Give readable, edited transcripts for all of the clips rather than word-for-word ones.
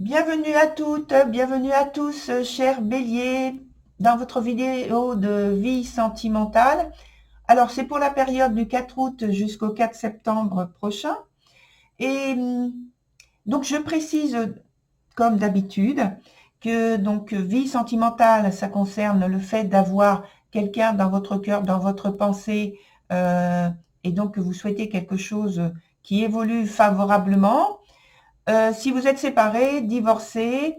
Bienvenue à toutes, bienvenue à tous, chers béliers, dans votre vidéo de vie sentimentale. Alors, c'est pour la période du 4 août jusqu'au 4 septembre prochain. Et donc, je précise, comme d'habitude, que donc vie sentimentale, ça concerne le fait d'avoir quelqu'un dans votre cœur, dans votre pensée, et donc que vous souhaitez quelque chose qui évolue favorablement. Si vous êtes séparés, divorcés,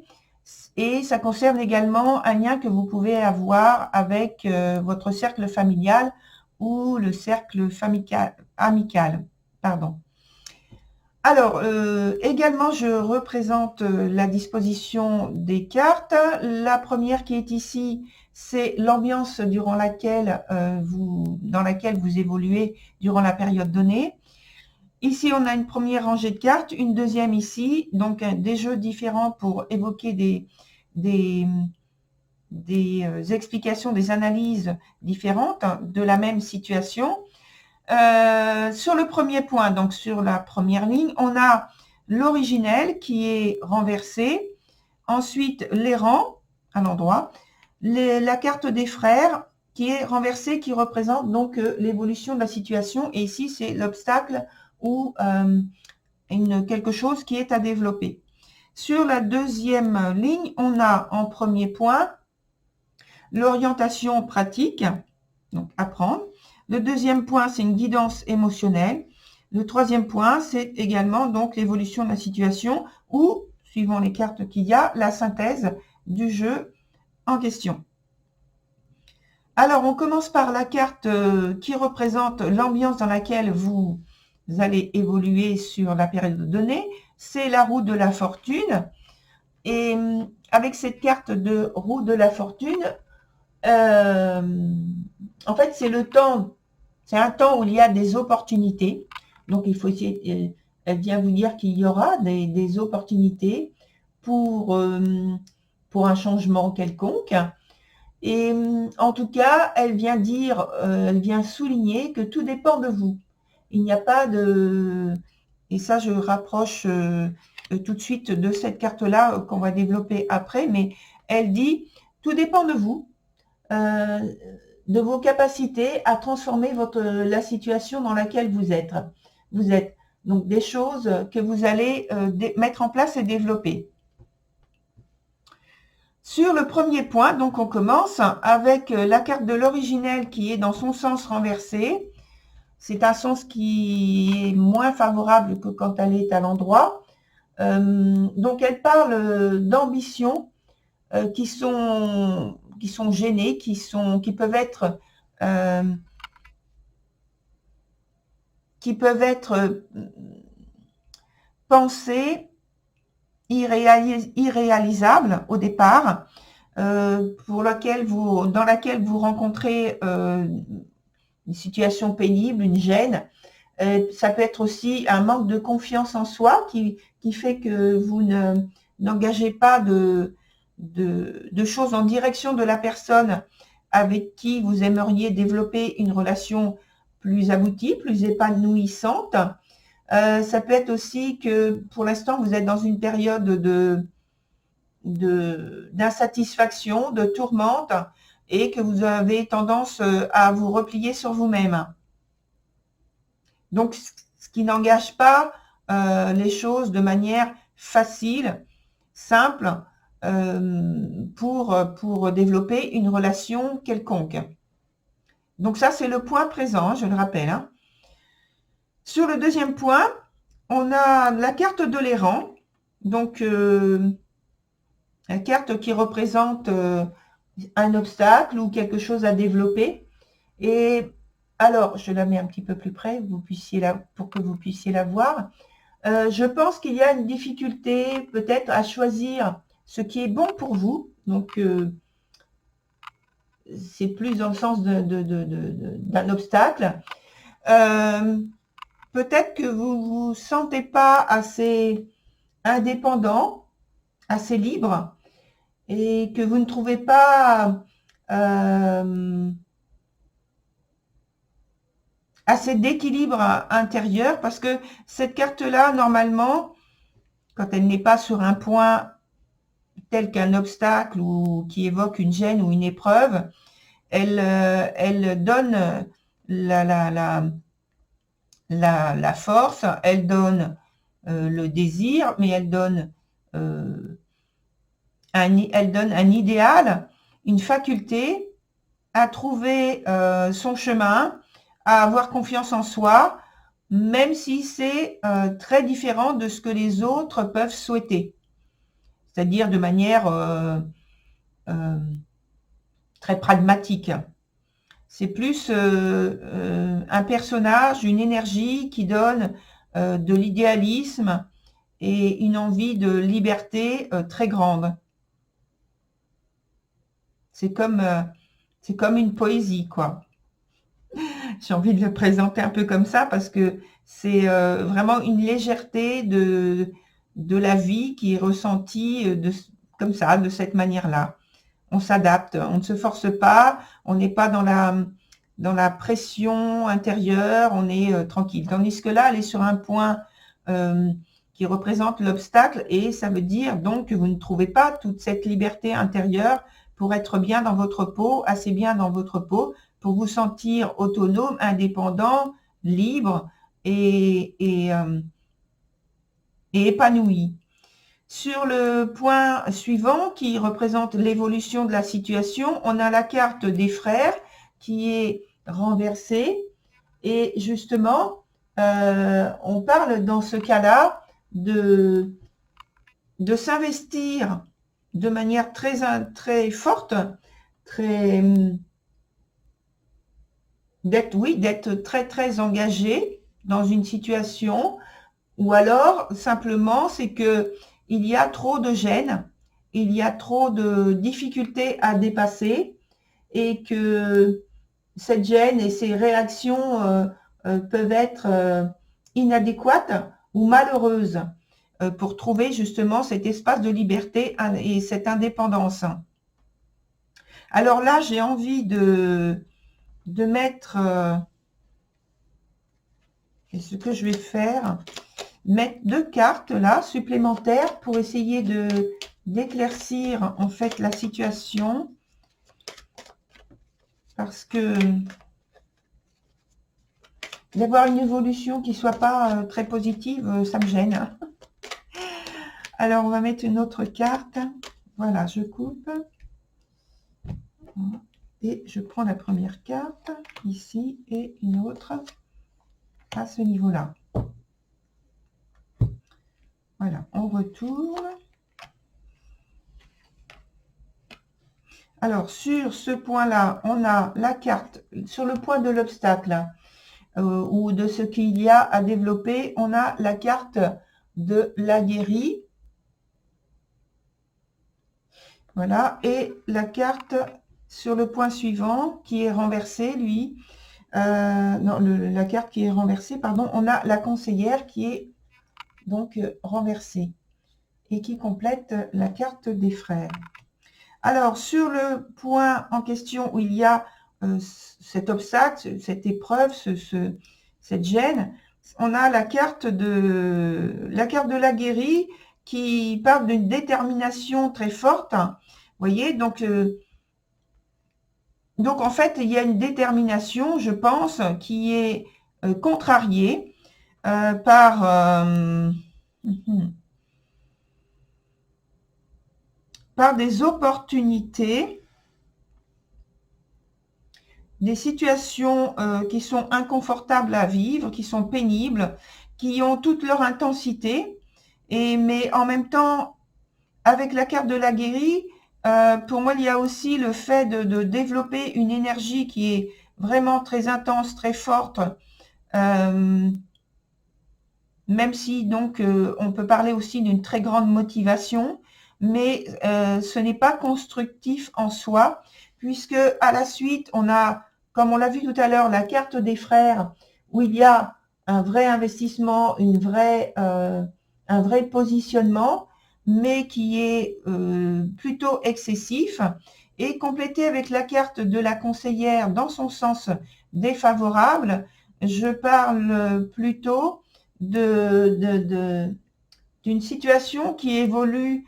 et ça concerne également un lien que vous pouvez avoir avec votre cercle familial ou le cercle amical. Pardon. Alors, également, je représente la disposition des cartes. La première qui est ici, c'est l'ambiance dans laquelle vous évoluez durant la période donnée. Ici, on a une première rangée de cartes, une deuxième ici, donc des jeux différents pour évoquer des explications, des analyses différentes de la même situation. Sur le premier point, donc sur la première ligne, on a l'originel qui est renversé, ensuite l'errant à l'endroit, la carte des frères qui est renversée, qui représente donc l'évolution de la situation, et ici c'est l'obstacle ou quelque chose qui est à développer. Sur la deuxième ligne, on a en premier point l'orientation pratique, donc apprendre. Le deuxième point, c'est une guidance émotionnelle. Le troisième point, c'est également donc l'évolution de la situation ou, suivant les cartes qu'il y a, la synthèse du jeu en question. Alors, on commence par la carte qui représente l'ambiance dans laquelle vous allez évoluer sur la période donnée. C'est la roue de la fortune. Et avec cette carte de roue de la fortune, en fait, c'est un temps où il y a des opportunités. Donc, il faut essayer, elle vient vous dire qu'il y aura des opportunités pour un changement quelconque. Et en tout cas, elle vient souligner que tout dépend de vous. Il n'y a pas de... Et ça, je rapproche tout de suite de cette carte-là qu'on va développer après, mais elle dit, tout dépend de vous, de vos capacités à transformer la situation dans laquelle vous êtes. Vous êtes donc des choses que vous allez mettre en place et développer. Sur le premier point, donc on commence avec la carte de l'originel qui est dans son sens renversé. C'est un sens qui est moins favorable que quand elle est à l'endroit. Donc elle parle d'ambitions qui sont gênées, qui peuvent être pensées irréalisable au départ, dans laquelle vous rencontrez une situation pénible, une gêne. Ça peut être aussi un manque de confiance en soi qui fait que vous n'engagez pas de choses en direction de la personne avec qui vous aimeriez développer une relation plus aboutie, plus épanouissante. Ça peut être aussi que pour l'instant, vous êtes dans une période d'insatisfaction, de tourmente, et que vous avez tendance à vous replier sur vous-même. Donc, ce qui n'engage pas les choses de manière facile, simple, pour développer une relation quelconque. Donc ça, c'est le point présent, je le rappelle. Sur le deuxième point, on a la carte de l'errant, donc la carte qui représente un obstacle ou quelque chose à développer. Et alors, je la mets un petit peu plus près pour que vous puissiez la voir. Je pense qu'il y a une difficulté peut-être à choisir ce qui est bon pour vous. Donc, c'est plus dans le sens d'un obstacle. Peut-être que vous ne vous sentez pas assez indépendant, assez libre, et que vous ne trouvez pas assez d'équilibre intérieur, parce que cette carte-là, normalement, quand elle n'est pas sur un point tel qu'un obstacle ou qui évoque une gêne ou une épreuve, elle donne la force, elle donne le désir, mais elle donne un idéal, une faculté à trouver son chemin, à avoir confiance en soi, même si c'est très différent de ce que les autres peuvent souhaiter. C'est-à-dire de manière très pragmatique. C'est plus un personnage, une énergie qui donne de l'idéalisme et une envie de liberté très grande. C'est comme une poésie, quoi. J'ai envie de le présenter un peu comme ça parce que c'est vraiment une légèreté de la vie qui est ressentie comme ça, de cette manière-là. On s'adapte, on ne se force pas, on n'est pas dans la pression intérieure, on est tranquille. Tandis que là, elle est sur un point qui représente l'obstacle et ça veut dire donc que vous ne trouvez pas toute cette liberté intérieure pour être bien dans votre peau, assez bien dans votre peau, pour vous sentir autonome, indépendant, libre et épanoui. Sur le point suivant, qui représente l'évolution de la situation, on a la carte des frères qui est renversée. Et justement, on parle dans ce cas-là de s'investir de manière très forte, d'être très engagé dans une situation, ou alors simplement c'est que il y a trop de gêne, il y a trop de difficultés à dépasser et que cette gêne et ces réactions peuvent être inadéquates ou malheureuses pour trouver justement cet espace de liberté et cette indépendance. Alors là, j'ai envie de mettre, et ce que je vais faire, mettre 2 cartes là supplémentaires pour essayer d'éclaircir en fait la situation, parce que d'avoir une évolution qui soit pas très positive, ça me gêne. Alors on va mettre une autre carte. Voilà, je coupe et je prends la première carte ici et une autre à ce niveau-là. Voilà, on retourne. Alors, sur ce point-là, on a la carte, sur le point de l'obstacle ou de ce qu'il y a à développer, on a la carte de l'aguerri. Voilà, et la carte sur le point suivant qui est renversée, lui, non, la carte qui est renversée, pardon, on a la conseillère qui est donc renversée et qui complète la carte des frères. Alors, sur le point en question où il y a cet obstacle, cette épreuve, cette gêne, on a la carte de l'aguerri qui parle d'une détermination très forte. Vous voyez, donc en fait, il y a une détermination, je pense, qui est contrariée par des opportunités, des situations qui sont inconfortables à vivre, qui sont pénibles, qui ont toute leur intensité, mais en même temps, avec la carte de l'aguerri, pour moi, il y a aussi le fait de développer une énergie qui est vraiment très intense, très forte, même si donc on peut parler aussi d'une très grande motivation, mais ce n'est pas constructif en soi, puisque à la suite, on a, comme on l'a vu tout à l'heure, la carte des frères, où il y a un vrai investissement, un vrai positionnement, mais qui est plutôt excessif, et complété avec la carte de la conseillère dans son sens défavorable, je parle plutôt d'une situation qui évolue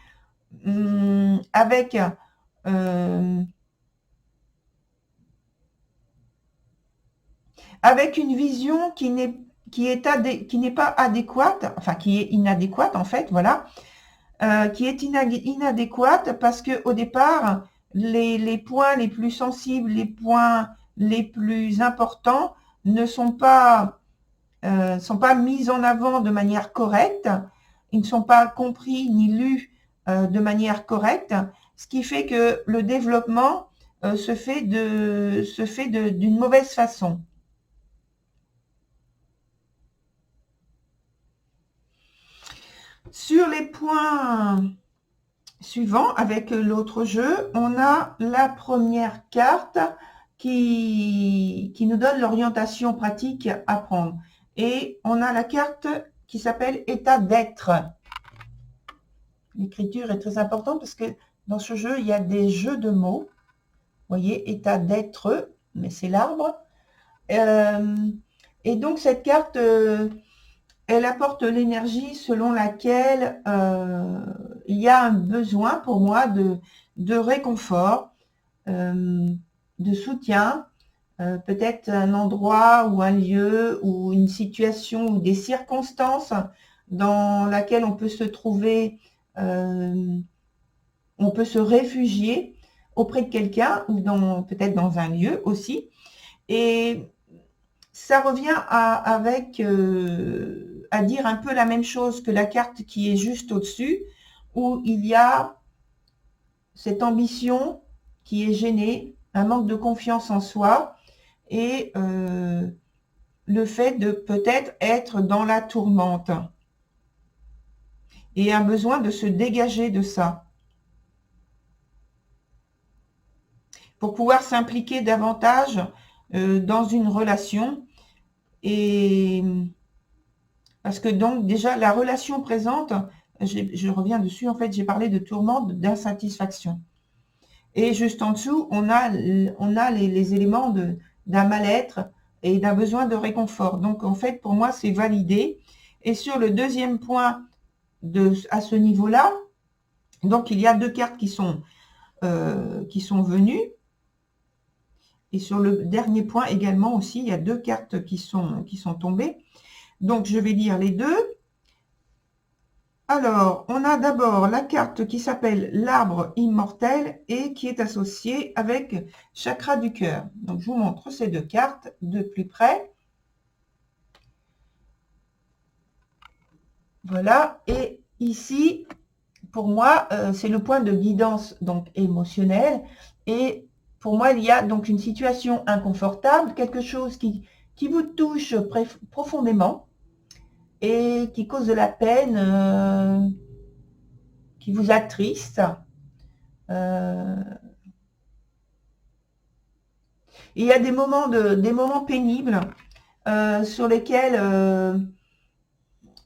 avec une vision qui n'est pas adéquate, enfin qui est inadéquate en fait, voilà, qui est inadéquate parce que au départ, les points les plus sensibles, les points les plus importants ne sont pas mis en avant de manière correcte, ils ne sont pas compris ni lus de manière correcte, ce qui fait que le développement se fait d'une mauvaise façon. Sur les points suivants, avec l'autre jeu, on a la première carte qui nous donne l'orientation pratique à prendre. Et on a la carte qui s'appelle état d'être. L'écriture est très importante parce que dans ce jeu, il y a des jeux de mots. Vous voyez, état d'être, mais c'est l'arbre. Et donc, cette carte, elle apporte l'énergie selon laquelle il y a un besoin pour moi de réconfort, de soutien, peut-être un endroit ou un lieu ou une situation ou des circonstances dans laquelle on peut se trouver, on peut se réfugier auprès de quelqu'un ou peut-être dans un lieu aussi. Et ça revient à dire un peu la même chose que la carte qui est juste au-dessus, où il y a cette ambition qui est gênée, un manque de confiance en soi et le fait de peut-être être dans la tourmente et un besoin de se dégager de ça pour pouvoir s'impliquer davantage dans une relation. Et parce que donc déjà la relation présente, je reviens dessus, en fait j'ai parlé de tourmente, d'insatisfaction. Et juste en dessous, on a les éléments d'un mal-être et d'un besoin de réconfort. Donc en fait pour moi c'est validé. Et sur le deuxième point à ce niveau-là, donc il y a deux cartes qui sont venues. Et sur le dernier point également aussi, il y a deux cartes qui sont tombées. Donc, je vais lire les deux. Alors, on a d'abord la carte qui s'appelle l'arbre immortel et qui est associée avec chakra du cœur. Donc, je vous montre ces deux cartes de plus près. Voilà. Et ici, pour moi, c'est le point de guidance donc émotionnelle. Et pour moi, il y a donc une situation inconfortable, quelque chose qui vous touche profondément et qui cause de la peine, qui vous attriste. Il y a des moments pénibles sur lesquels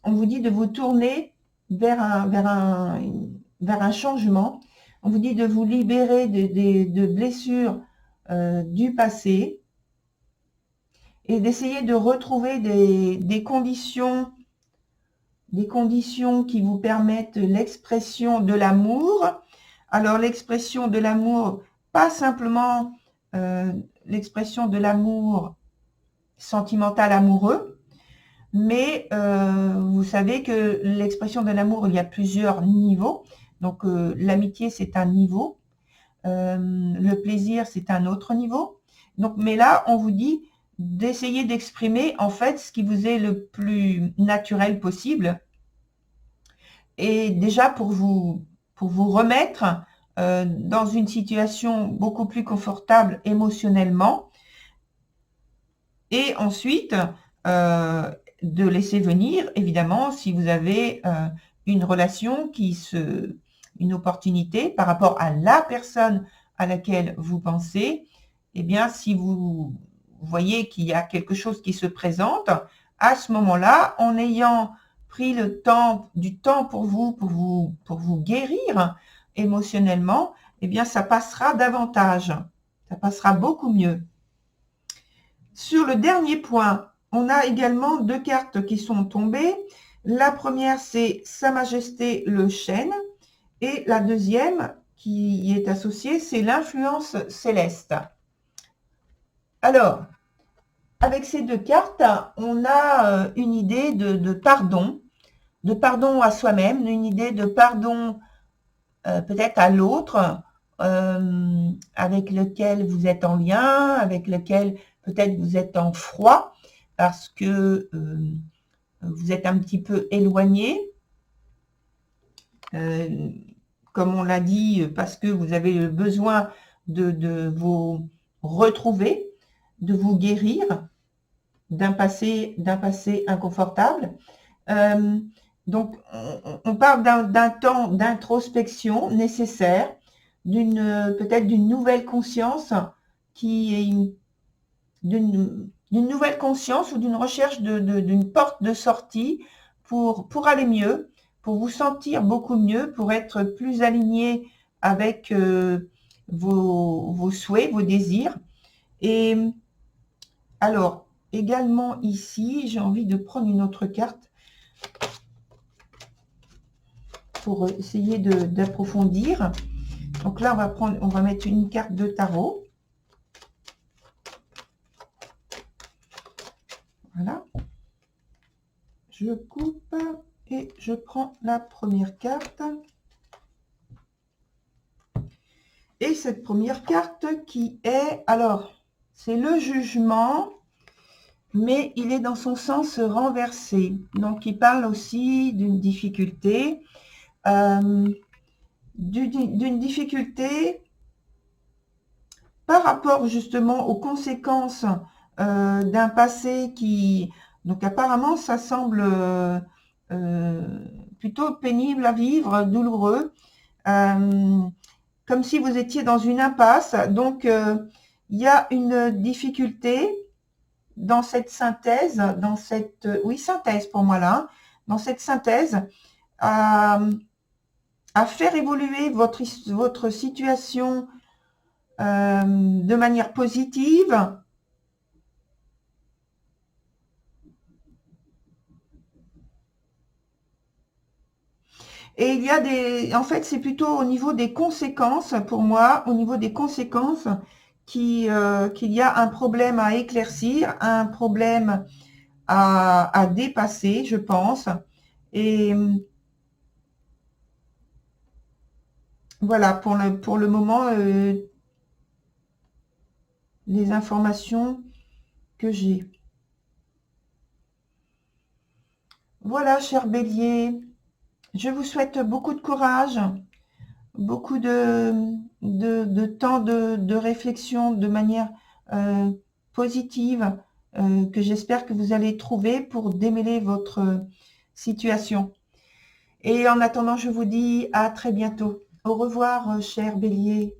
on vous dit de vous tourner vers un changement. On vous dit de vous libérer de blessures du passé et d'essayer de retrouver des conditions qui vous permettent l'expression de l'amour. Alors l'expression de l'amour, pas simplement l'expression de l'amour sentimental amoureux, mais vous savez que l'expression de l'amour, il y a plusieurs niveaux. Donc l'amitié, c'est un niveau. Le plaisir, c'est un autre niveau. Donc, mais là, on vous dit d'essayer d'exprimer en fait ce qui vous est le plus naturel possible. Et déjà pour vous remettre dans une situation beaucoup plus confortable émotionnellement. Et ensuite, de laisser venir, évidemment, si vous avez une relation une opportunité par rapport à la personne à laquelle vous pensez, eh bien, si vous voyez qu'il y a quelque chose qui se présente, à ce moment-là, en ayant pris du temps pour vous guérir émotionnellement, eh bien, ça passera davantage. Ça passera beaucoup mieux. Sur le dernier point, on a également deux cartes qui sont tombées. La première, c'est Sa Majesté le Chêne. Et la deuxième qui y est associée, c'est l'influence céleste. Alors, avec ces deux cartes, on a une idée de pardon à soi-même, une idée de pardon peut-être à l'autre, avec lequel vous êtes en lien, avec lequel peut-être vous êtes en froid, parce que vous êtes un petit peu éloigné, comme on l'a dit, parce que vous avez besoin de vous retrouver, de vous guérir d'un passé inconfortable. Donc, on parle d'un temps d'introspection nécessaire, peut-être d'une nouvelle conscience qui est d'une nouvelle conscience ou d'une recherche d'une porte de sortie pour aller mieux, pour vous sentir beaucoup mieux, pour être plus aligné avec vos souhaits, vos désirs. Et alors, également ici, j'ai envie de prendre une autre carte pour essayer d'approfondir. Donc là, on va mettre une carte de tarot. Voilà. Je coupe et je prends la première carte. Et cette première carte qui est, alors, c'est le jugement, mais il est dans son sens renversé. Donc, il parle aussi d'une difficulté. D'une difficulté par rapport justement aux conséquences d'un passé qui, donc apparemment ça semble plutôt pénible à vivre, douloureux, comme si vous étiez dans une impasse. Donc il y a une difficulté dans cette synthèse, dans cette, oui, synthèse pour moi là, dans cette synthèse, à faire évoluer votre situation de manière positive. Et il y a en fait, c'est plutôt au niveau des conséquences, pour moi, au niveau des conséquences, qu'il y a un problème à éclaircir, un problème à dépasser, je pense. Et voilà, pour le moment, les informations que j'ai. Voilà, cher Bélier, je vous souhaite beaucoup de courage, beaucoup de temps de réflexion de manière positive, que j'espère que vous allez trouver pour démêler votre situation. Et en attendant, je vous dis à très bientôt. Au revoir, cher Bélier.